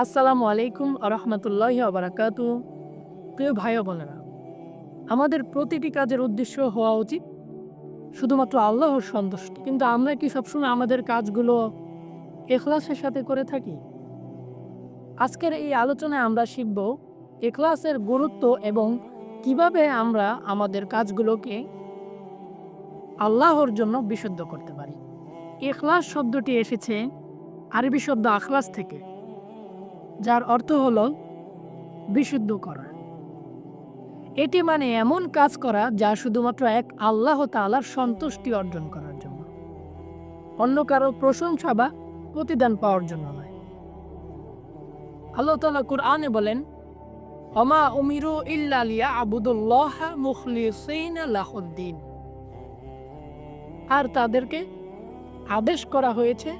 আসসালামু আলাইকুম রহমতুল্লাহি বারাকাতু। প্রিয় ভাই ও বোনেরা, আমাদের প্রতিটি কাজের উদ্দেশ্য হওয়া উচিত শুধুমাত্র আল্লাহর সন্তুষ্টি। কিন্তু আমরা কি সবসময় আমাদের কাজগুলো ইখলাসের সাথে করে থাকি? আজকের এই আলোচনায় আমরা শিখব ইখলাসের গুরুত্ব এবং কিভাবে আমরা আমাদের কাজগুলোকে আল্লাহর জন্য বিশুদ্ধ করতে পারি। ইখলাস শব্দটি এসেছে আরবি শব্দ আখলাস থেকে, যার অর্থ হলো বিশুদ্ধ করা। এটি মানে এমন কাজ করা যা শুধুমাত্র এক আল্লাহ তাআলার সন্তুষ্টি অর্জন করার জন্য, অন্য কারো প্রশংসা বা প্রতিদান পাওয়ার জন্য নয়। আল্লাহ তাআলা কুরআনে বলেন, ওমা উমিরু ইল্লা লিয়াবুদুল্লাহা মুখলিসিনা লাহুদ্দিন। আর তাদেরকে আদেশ করা হয়েছে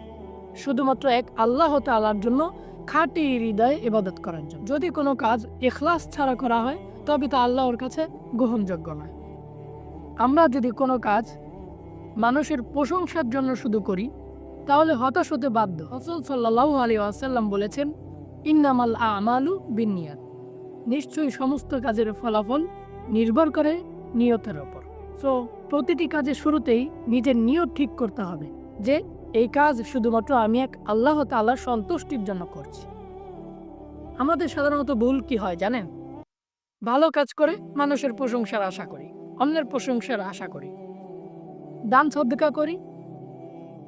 শুধুমাত্র এক আল্লাহ তাআলার জন্য খাঁটি হৃদয়ে ইবাদত করার জন্য। যদি কোনো কাজ ইখলাস ছাড়া করা হয় তবে তা আল্লাহর কাছে গ্রহণযোগ্য নয়। আমরা যদি কোনো কাজ মানুষের প্রশংসার জন্য শুধু করি তাহলে হতাশ হতে বাধ্য। রাসূল সাল্লাল্লাহু আলাইহি ওয়াসাল্লাম বলেছেন, ইন্নামাল আমালু বিন্নিয়াত, নিশ্চয়ই সমস্ত কাজের ফলাফল নির্ভর করে নিয়তের ওপর। সো প্রতিটি কাজের শুরুতেই নিজের নিয়ত ঠিক করতে হবে যে এই কাজ শুধুমাত্র আমি এক আল্লাহ তাআলার সন্তুষ্টির জন্য করছি। আমাদের সাধারণত ভুল কি হয় জানেন? ভালো কাজ করে মানুষের প্রশংসার আশা করি, অন্যের প্রশংসার আশা করি, দান সদকা করি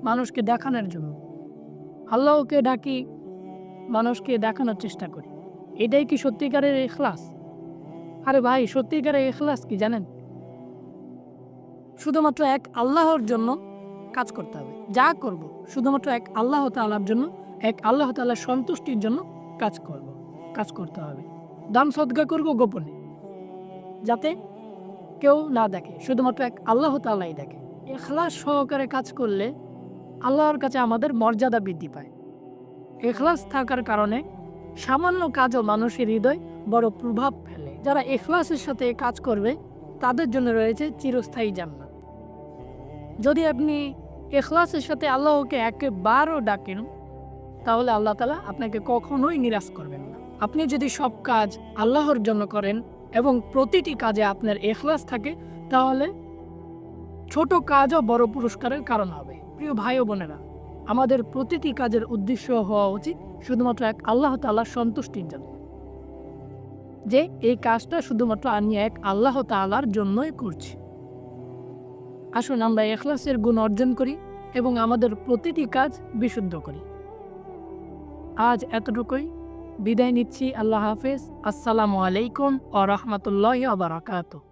মানুষকে দেখানোর জন্য, আল্লাহকে ডাকি মানুষকে দেখানোর চেষ্টা করি। এটাই কি সত্যিকারের ইখলাস? আরে ভাই, সত্যিকারের ইখলাস কি জানেন? শুধুমাত্র এক আল্লাহর জন্য কাজ করতে হবে। যা করব শুধুমাত্র এক আল্লাহ তাআলার জন্য, এক আল্লাহ তাআলার সন্তুষ্টির জন্য কাজ করতে হবে। দান সদকা করব গোপনে, যাতে কেউ না দেখে, শুধুমাত্র এক আল্লাহ তাআলাই দেখে। ইখলাস সহকারে কাজ করলে আল্লাহর কাছে আমাদের মর্যাদা বৃদ্ধি পায়। ইখলাস থাকার কারণে সামান্য কাজও মানুষের হৃদয় বড় প্রভাব ফেলে। যারা ইখলাসের সাথে কাজ করবে তাদের জন্য রয়েছে চিরস্থায়ী জান্নাত। যদি আপনি ইখলাসের সাথে আল্লাহকে একবারও ডাকেন তাহলে আল্লাহ তাআলা আপনাকে কখনোই নিরাশ করবেন না। আপনি যদি সব কাজ আল্লাহর জন্য করেন এবং প্রতিটি কাজে আপনার ইখলাস থাকে তাহলে ছোট কাজও বড় পুরস্কারের কারণ হবে। প্রিয় ভাই ও বোনেরা, আমাদের প্রতিটি কাজের উদ্দেশ্য হওয়া উচিত শুধুমাত্র এক আল্লাহ তাআলার সন্তুষ্টির জন্য, যে এই কাজটা শুধুমাত্র আমি এক আল্লাহ তাআলার জন্যই করছি। আসুন আমরা ইখলাসের গুণ অর্জন করি এবং আমাদের প্রতিটি কাজ বিশুদ্ধ করি। আজ এতটুকুই, বিদায় নিচ্ছি। আল্লাহ হাফেজ। আসসালামু আলাইকুম ওয়া রাহমাতুল্লাহি ওয়া বারাকাতুহু।